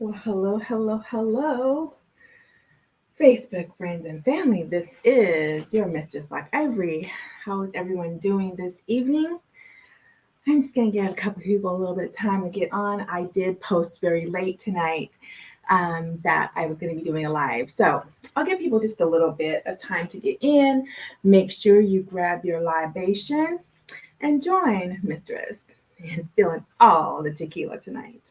Well, hello, Facebook friends and family. This is your Mistress Blaque Ivory. How is everyone doing this evening? I'm just going to give a couple people a little bit of time to get on. I did post very late tonight that I was going to be doing a live. So I'll give people just a little bit of time to get in. Make sure you grab your libation and join Mistress. Is feeling all the tequila tonight.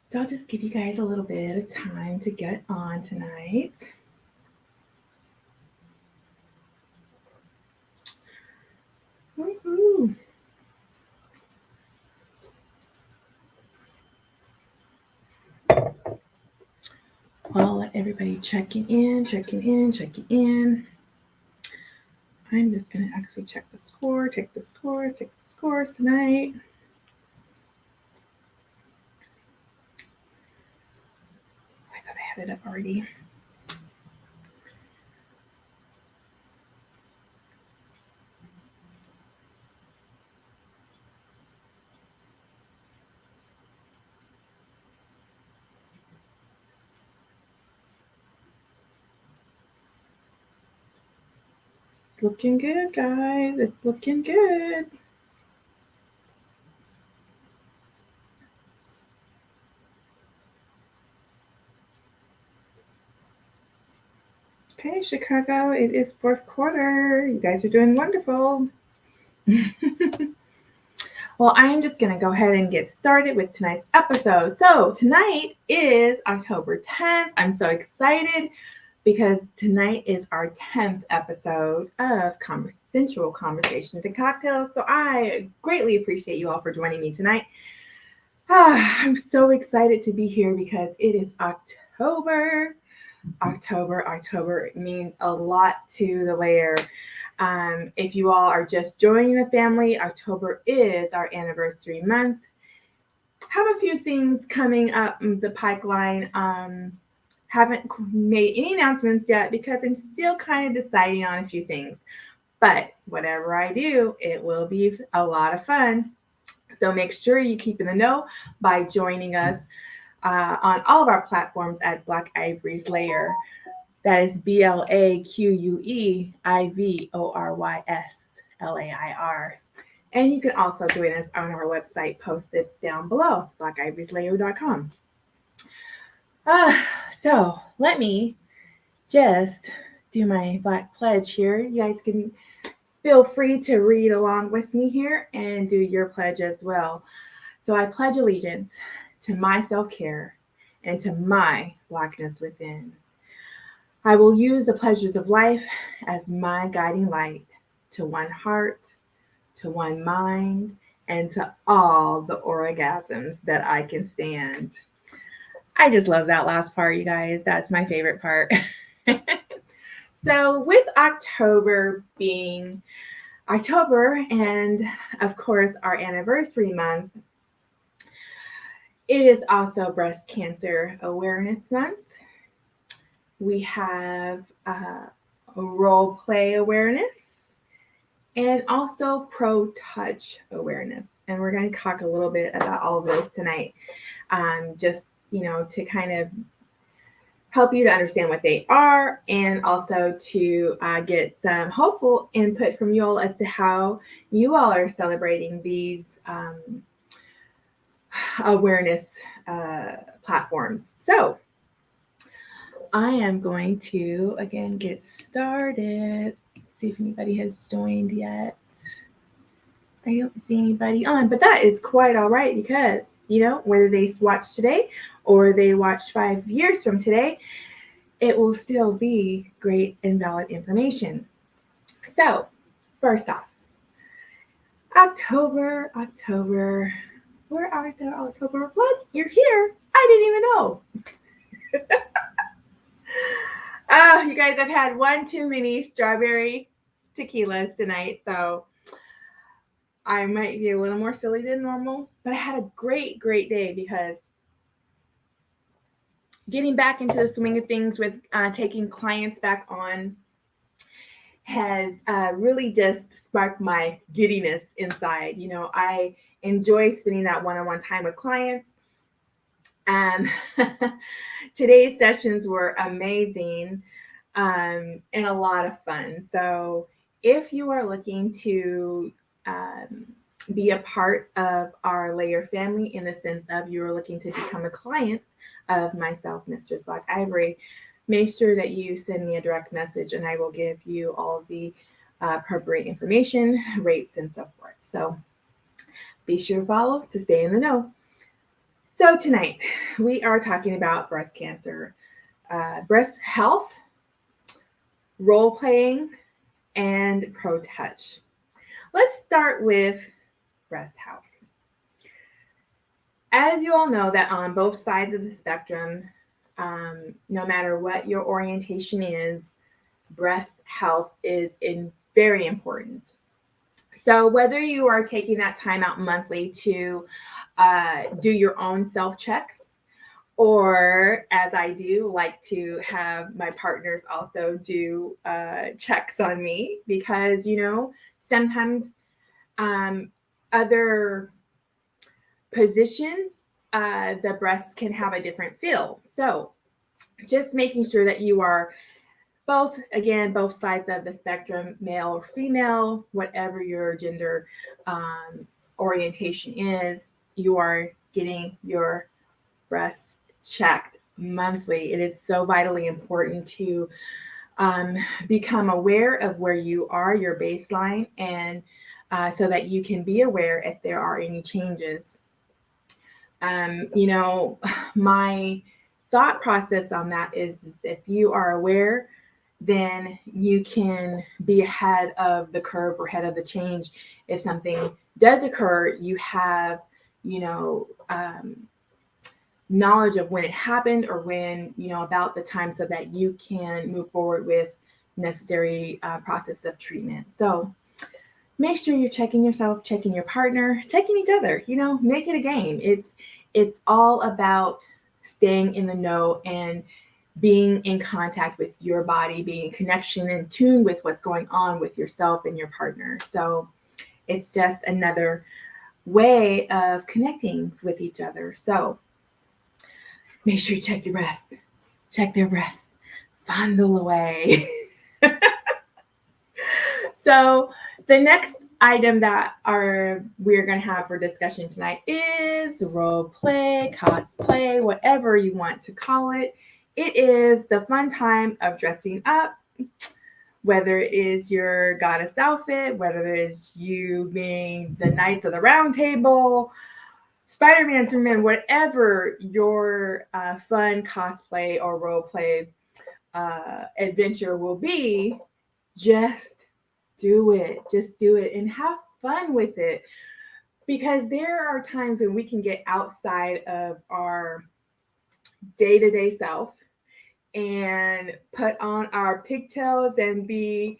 So I'll just give you guys a little bit of time to get on tonight. Woo-hoo. Well, let everybody checking in. I'm just going to actually check the scores tonight. I thought I had it up already. It's looking good, guys. It's looking good. Okay, Chicago, it is fourth quarter. You guys are doing wonderful. Well, I'm just going to go ahead and get started with tonight's episode. So, tonight is October 10th. I'm so excited because tonight is our 10th episode of Sensual Conversations and Cocktails. So, I greatly appreciate you all for joining me tonight. I'm so excited to be here because it is October. October means a lot to the Lair. If you all are just joining the family, October is our anniversary month. Have a few things coming up the pipeline. Haven't made any announcements yet because I'm still kind of deciding on a few things. But whatever I do, it will be a lot of fun. So make sure you keep in the know by joining us on all of our platforms at Blaque Ivory's Lair. That is BlaqueIvorySLair. And you can also join us on our website posted down below, blaqueivoryslayer.com. So let me just do my Black pledge here. You guys can feel free to read along with me here and do your pledge as well. So I pledge allegiance to my self-care and to my Blackness within. I will use the pleasures of life as my guiding light to one heart, to one mind, and to all the orgasms that I can stand. I just love that last part, you guys. That's my favorite part. So, with October being October and, of course, our anniversary month, it is also Breast Cancer Awareness Month. We have role play awareness and also pro touch awareness. And we're going to talk a little bit about all of those tonight. Just, to kind of help you to understand what they are and also to get some hopeful input from you all as to how you all are celebrating these awareness platforms. So I am going to, again, get started. See if anybody has joined yet. I don't see anybody on, but that is quite all right because, whether they watch today or they watch 5 years from today, it will still be great and valid information. So, first off, October. Where are the October? What? You're here. I didn't even know. You guys, I've had one too many strawberry tequilas tonight, so I might be a little more silly than normal. But I had a great day because getting back into the swing of things with taking clients back on has really just sparked my giddiness inside. I enjoy spending that one-on-one time with clients. And today's sessions were amazing and a lot of fun. So if you are looking to be a part of our Lair family, in the sense of you're looking to become a client of myself, Mistress Blaque Ivory, make sure that you send me a direct message and I will give you all of the appropriate information, rates, and so forth. So be sure to follow to stay in the know. So tonight we are talking about breast cancer, breast health, role playing, and pro touch. Let's start with breast health. As you all know, that on both sides of the spectrum, no matter what your orientation is, breast health is very important. So whether you are taking that time out monthly to do your own self-checks, or as I do, like to have my partners also do checks on me, because, sometimes other positions, the breasts can have a different feel. So just making sure that you are both sides of the spectrum, male or female, whatever your gender orientation is, you are getting your breasts checked monthly. It is so vitally important to become aware of where you are, your baseline, and so that you can be aware if there are any changes. My thought process on that is if you are aware, then you can be ahead of the curve or ahead of the change. If something does occur, you have, knowledge of when it happened, or when, about the time, so that you can move forward with necessary process of treatment. So make sure you're checking yourself, checking your partner, checking each other. Make it a game. It's all about staying in the know and being in contact with your body, being in connection and tune with what's going on with yourself and your partner. So it's just another way of connecting with each other. So make sure you check your breasts, check their breasts, fondle away. So the next item that we're going to have for discussion tonight is role play, cosplay, whatever you want to call it. It is the fun time of dressing up, whether it is your goddess outfit, whether it is you being the Knights of the Round Table, Spider-Man, Superman, whatever your fun cosplay or role play adventure will be, just do it. Just do it and have fun with it. Because there are times when we can get outside of our day-to-day self and put on our pigtails and be,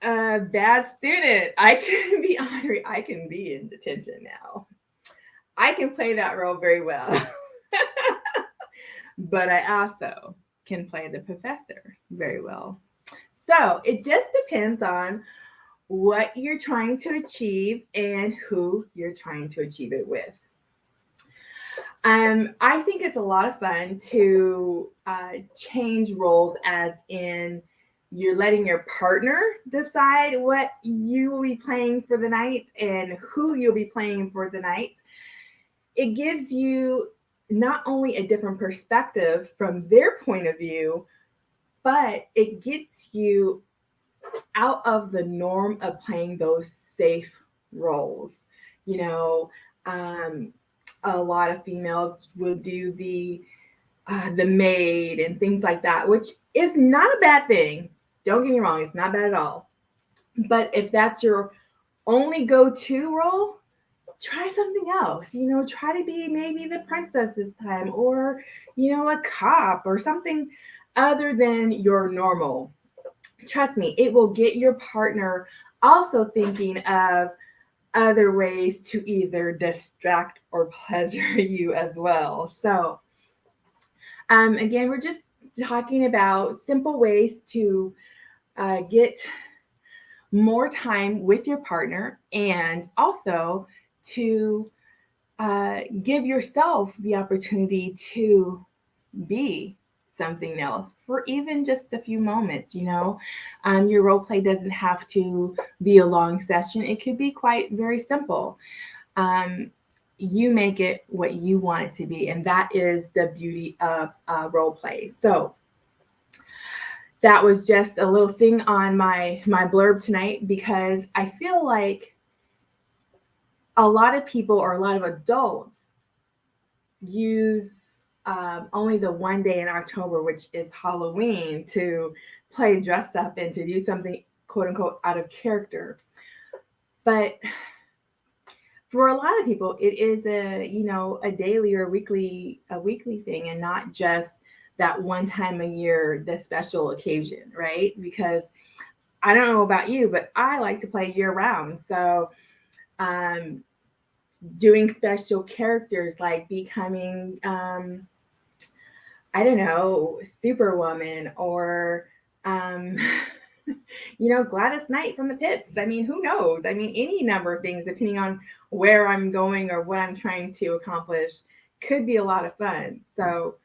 a bad student. I can be honorary. I can be in detention now. I can play that role very well. But I also can play the professor very well. So it just depends on what you're trying to achieve and who you're trying to achieve it with. I think it's a lot of fun to change roles, as in you're letting your partner decide what you will be playing for the night and who you'll be playing for the night. It gives you not only a different perspective from their point of view, but it gets you out of the norm of playing those safe roles. A lot of females will do the maid and things like that, which is not a bad thing. Don't get me wrong, it's not bad at all. But if that's your only go-to role, try something else. Try to be maybe the princess this time, or a cop, or something other than your normal. Trust me, it will get your partner also thinking of other ways to either distract or pleasure you as well. So again, we're just talking about simple ways to get more time with your partner, and also to give yourself the opportunity to be something else for even just a few moments. Your role play doesn't have to be a long session. It could be quite very simple. um, you make it what you want it to be, and that is the beauty of role play. So that was just a little thing on my blurb tonight, because I feel like a lot of people, or a lot of adults, use only the one day in October, which is Halloween, to play dress up and to do something quote unquote out of character. But for a lot of people, it is a daily or weekly thing, and not just that one time a year, the special occasion, right? Because I don't know about you, but I like to play year round. So um, doing special characters like becoming I don't know, Superwoman, or um, Gladys Knight from the Pips. I mean, who knows? I mean, any number of things, depending on where I'm going or what I'm trying to accomplish, could be a lot of fun. So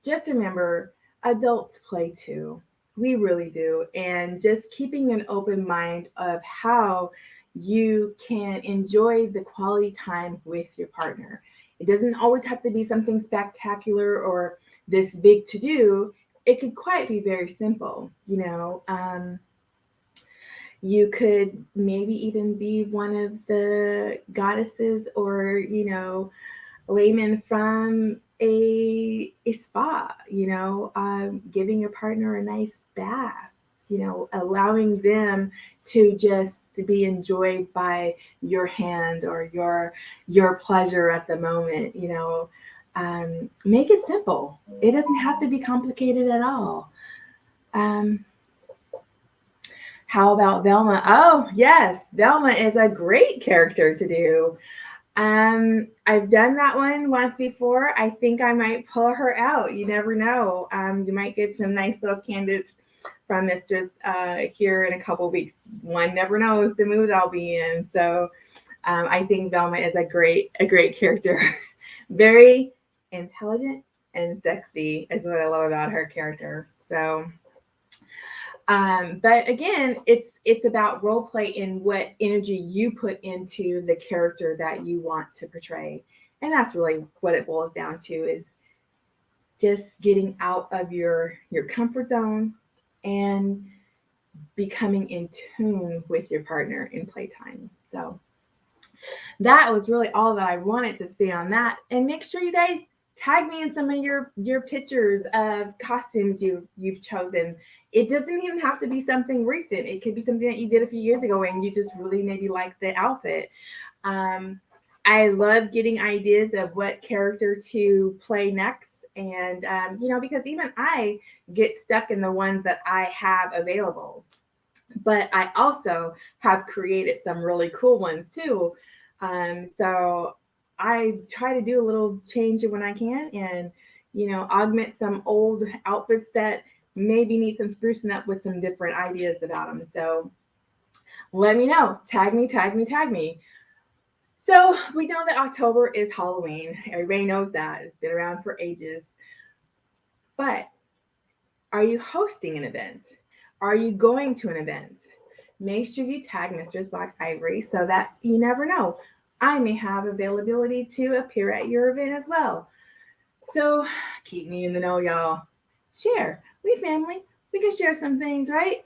just remember, adults play too. We really do. And just keeping an open mind of how you can enjoy the quality time with your partner. It doesn't always have to be something spectacular or this big to do. It could quite be very simple. You could maybe even be one of the goddesses, or layman from a spa, giving your partner a nice bath, allowing them to just be enjoyed by your hand, or your pleasure at the moment. Make it simple. It doesn't have to be complicated at all. um, how about Velma? Oh, yes, Velma is a great character to do. I've done that one once before. I think I might pull her out. You never know. You might get some nice little candidates from Mistress here in a couple weeks. One never knows the mood I'll be in. So I think Velma is a great character. Very intelligent and sexy is what I love about her character. So but again, it's about role play and what energy you put into the character that you want to portray. And that's really what it boils down to, is just getting out of your comfort zone and becoming in tune with your partner in playtime. So that was really all that I wanted to say on that. And make sure you guys tag me in some of your pictures of costumes you've chosen. It doesn't even have to be something recent. It could be something that you did a few years ago and you just really maybe like the outfit. I love getting ideas of what character to play next. And because even I get stuck in the ones that I have available, but I also have created some really cool ones too. So I try to do a little change when I can, and augment some old outfits that maybe need some sprucing up with some different ideas about them. So let me know. Tag me. So we know that October is Halloween. Everybody knows that. It's been around for ages. But are you hosting an event? Are you going to an event? Make sure you tag Mistress Blaque Ivory, so that you never know, I may have availability to appear at your event as well. So keep me in the know, y'all. Share. We family. We can share some things, right?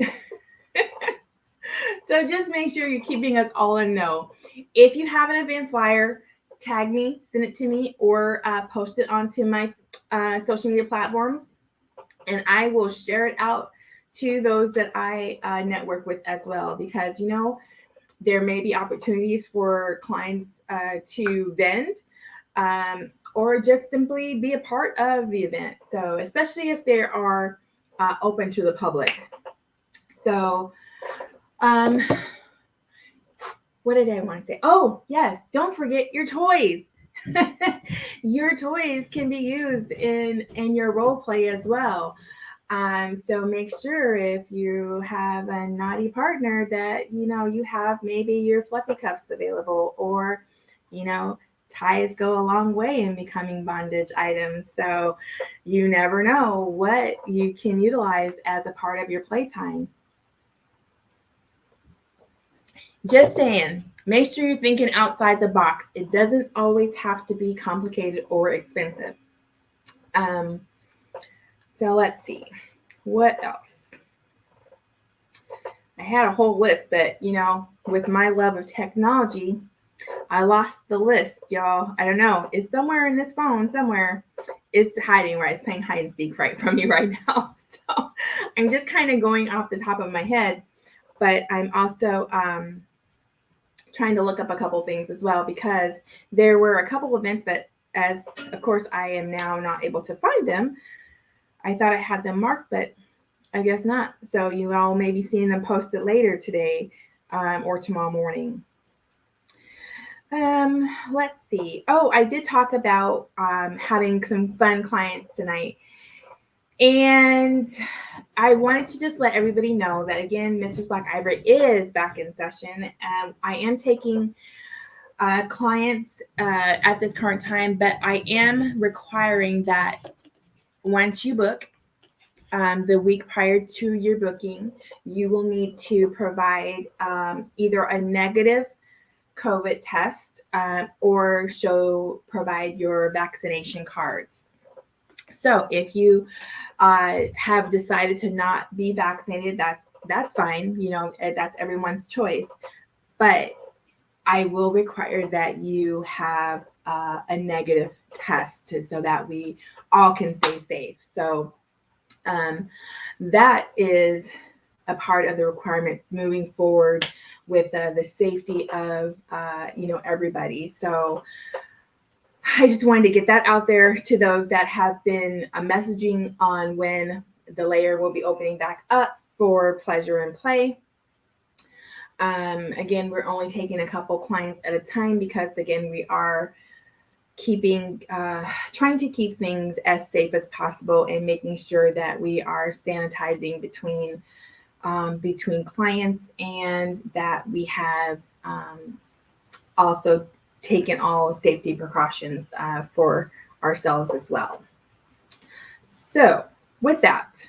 So just make sure you're keeping us all in know. If you have an event flyer, tag me, send it to me, or post it onto my social media platforms, and I will share it out to those that I network with as well. Because there may be opportunities for clients to vend, or just simply be a part of the event. So especially if they are open to the public. So what did I want to say? Oh, yes, don't forget your toys. Your toys can be used in your role play as well. So make sure if you have a naughty partner that, you have maybe your fluffy cuffs available, or, ties go a long way in becoming bondage items. So you never know what you can utilize as a part of your playtime. Just saying, make sure you're thinking outside the box. It doesn't always have to be complicated or expensive. So let's see. What else? I had a whole list, but with my love of technology, I lost the list, y'all. I don't know. It's somewhere in this phone, somewhere. It's hiding, right? It's playing hide and seek right from me right now. So I'm just kind of going off the top of my head, but I'm also trying to look up a couple things as well, because there were a couple events that, as of course I am now not able to find them. I thought I had them marked, but I guess not. So you all may be seeing them posted later today or tomorrow morning. Let's see. Oh, I did talk about having some fun clients tonight. And I wanted to just let everybody know that, again, Mistress Blaque Ivory is back in session. I am taking clients at this current time, but I am requiring that once you book, the week prior to your booking, you will need to provide either a negative COVID test or provide your vaccination cards. So if you have decided to not be vaccinated, that's fine. That's everyone's choice. But I will require that you have a negative test so that we all can stay safe. So that is a part of the requirement moving forward with the safety of everybody. So I just wanted to get that out there to those that have been messaging on when the Lair will be opening back up for pleasure and play. Again, we're only taking a couple clients at a time because, again, we are trying to keep things as safe as possible and making sure that we are sanitizing between clients, and that we have also taken all safety precautions for ourselves as well. So with that,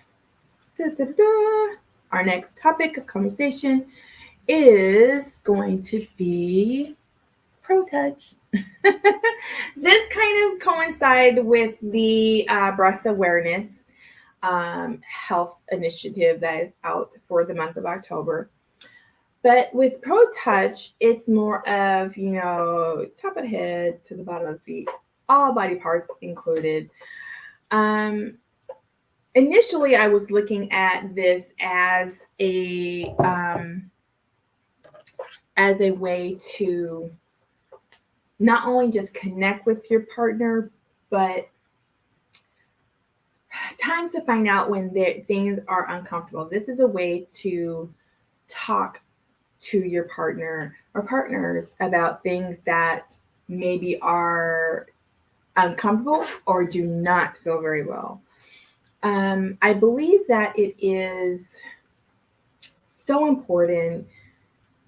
our next topic of conversation is going to be Pro Touch. This kind of coincides with the breast awareness health initiative that is out for the month of October. But with Pro Touch, it's more of, top of the head to the bottom of the feet, all body parts included. Initially, I was looking at this as a way to not only just connect with your partner, but times to find out when things are uncomfortable. This is a way to talk to your partner or partners about things that maybe are uncomfortable or do not feel very well. I believe that it is so important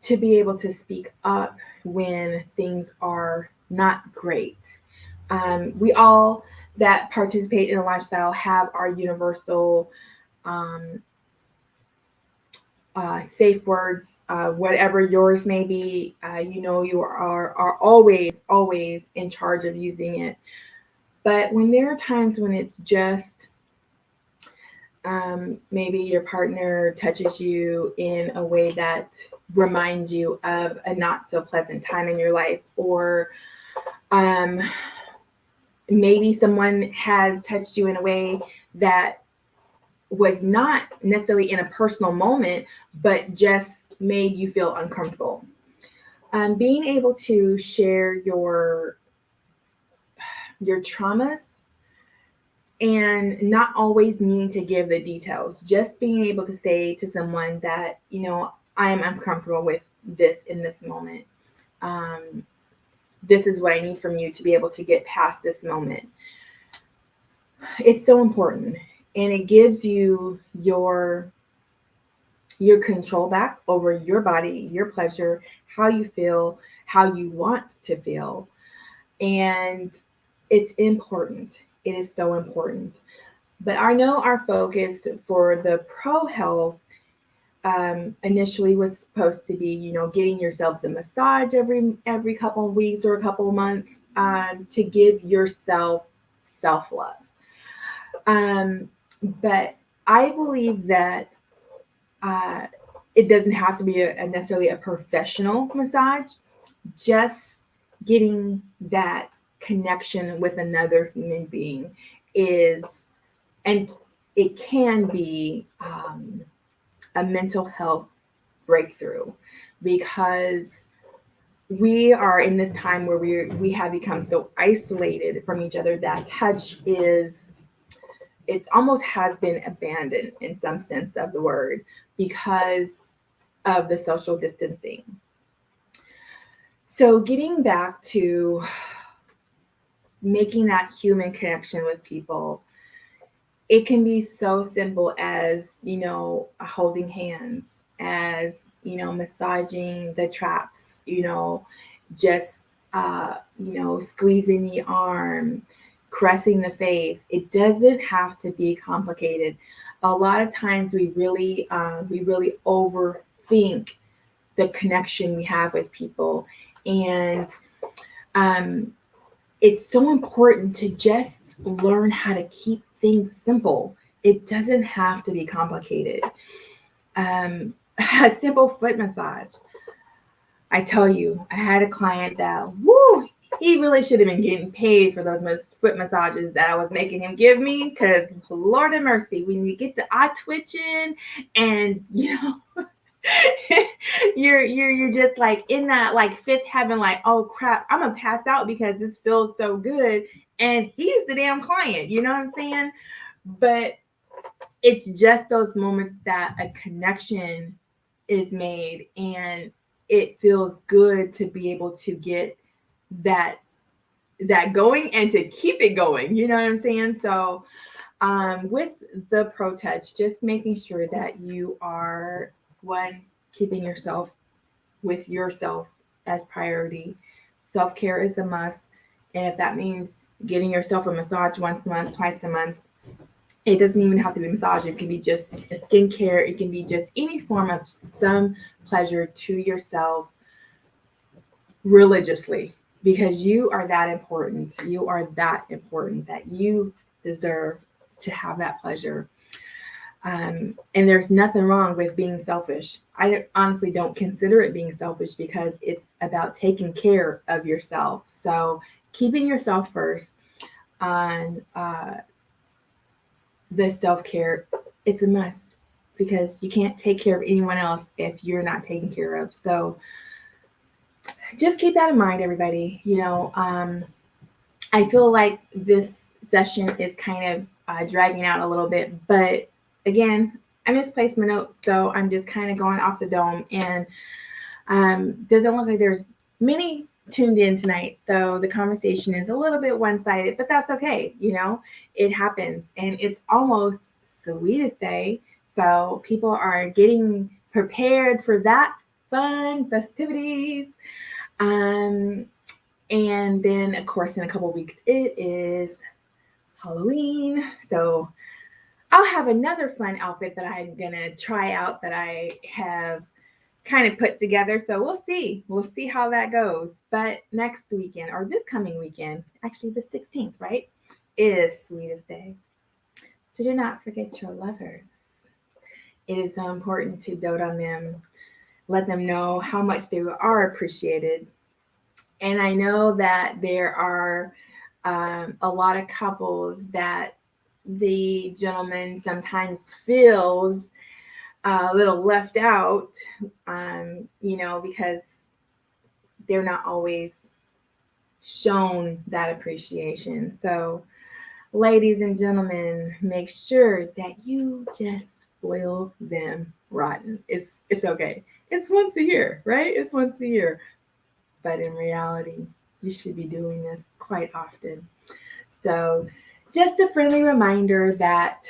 to be able to speak up when things are not great. We all that participate in a lifestyle have our universal safe words, whatever yours may be. You are always in charge of using it. But when there are times when it's just maybe your partner touches you in a way that reminds you of a not so pleasant time in your life, or maybe someone has touched you in a way that was not necessarily in a personal moment, but just made you feel uncomfortable. Being able to share your traumas and not always needing to give the details, just being able to say to someone that, I am uncomfortable with this in this moment. This is what I need from you to be able to get past this moment. It's so important. and it gives you your control back over your body, your pleasure, how you feel, how you want to feel. And it's important. It is so important. But I know our focus for the pro health initially was supposed to be, getting yourselves a massage every couple of weeks or a couple of months, to give yourself self love. Um, but I believe that uh, it doesn't have to be necessarily a professional massage. Just getting that connection with another human being is, and it can be a mental health breakthrough, because we are in this time where we have become so isolated from each other that touch is, it's almost has been abandoned in some sense of the word, because of the social distancing. So getting back to making that human connection with people, it can be so simple as, holding hands, as, massaging the traps, just, squeezing the arm, caressing the face. It doesn't have to be complicated. A lot of times we really overthink the connection we have with people. And um, it's so important to just learn how to keep things simple. It doesn't have to be complicated. A simple foot massage. I tell you, I had a client that, he really should have been getting paid for those foot massages that I was making him give me. Because Lord have mercy, when you get the eye twitching, and you're just like in that like fifth heaven, like, oh crap, I'm gonna pass out because this feels so good, and he's the damn client, you know what I'm saying? But it's just those moments that a connection is made, and it feels good to be able to get that going and to keep it going, you know what I'm saying? So with the pro touch, just making sure that you are, one, keeping yourself with yourself as priority. Self-care is a must. And if that means getting yourself a massage once a month, twice a month, it doesn't even have to be massage. It can be just a skincare. It can be just any form of some pleasure to yourself religiously, because you are that important. You are that important that you deserve to have that pleasure. And there's nothing wrong with being selfish. I honestly don't consider it being selfish, because it's about taking care of yourself. So keeping yourself first on the self-care, it's a must, because you can't take care of anyone else if you're not taken care of. So just keep that in mind, everybody. I feel like this session is kind of dragging out a little bit, but again, I misplaced my notes, so I'm just kind of going off the dome, and doesn't look like there's many tuned in tonight, so the conversation is a little bit one-sided, but that's okay. It happens, and it's almost Sweetest Day, so people are getting prepared for that fun festivities. And then, of course, in a couple of weeks, it is Halloween. So I'll have another fun outfit that I'm going to try out that I have kind of put together. So we'll see. We'll see how that goes. But next weekend, or this coming weekend, actually the 16th, right, is Sweetest Day. So do not forget your lovers. It is so important to dote on them, let them know how much they are appreciated. And I know that there are a lot of couples that the gentleman sometimes feels a little left out, because they're not always shown that appreciation. So, ladies and gentlemen, make sure that you just spoil them rotten. It's okay. It's once a year, right? It's once a year. But in reality, you should be doing this quite often. So just a friendly reminder that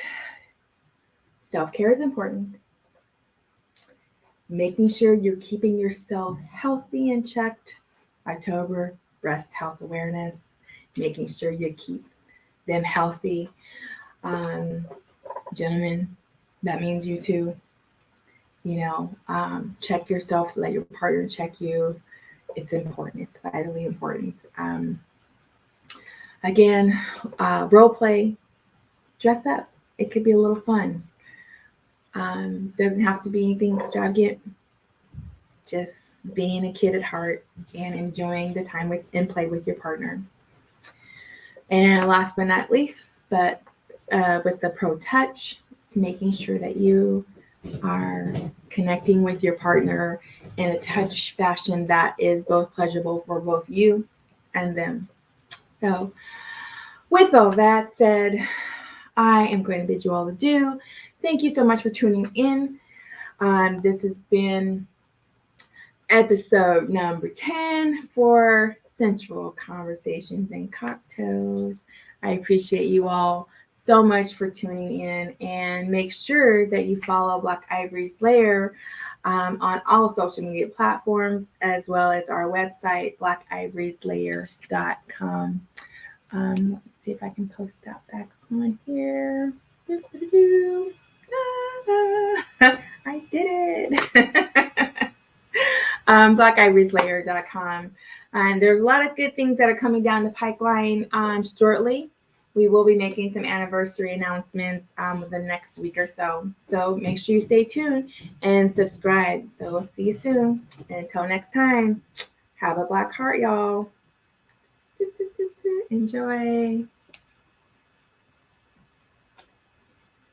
Self-care is important. Making sure you're keeping yourself healthy and checked. October, breast health awareness. Making sure you keep them healthy. Gentlemen, that means you too. Check yourself, let your partner check you. It's important. It's vitally important. Again, role play, dress up. It could be a little fun. Doesn't have to be anything extravagant. Just being a kid at heart and enjoying the time with and play with your partner. And last but not least, but with the pro touch, it's making sure that you are connecting with your partner in a touch fashion that is both pleasurable for both you and them. So, with all that said, I am going to bid you all adieu. Thank you so much for tuning in. This has been episode number 10 for Sensual Conversations and Cocktails. I appreciate you all so much for tuning in, and make sure that you follow Blaque Ivory's Lair on all social media platforms, as well as our website, blaqueivorislair.com. Let's see if I can post that back on here. I did it. blaqueivorislair.com. And there's a lot of good things that are coming down the pipeline shortly. We will be making some anniversary announcements the next week or so. So make sure you stay tuned and subscribe. So we'll see you soon. And until next time, have a black heart, y'all. Enjoy.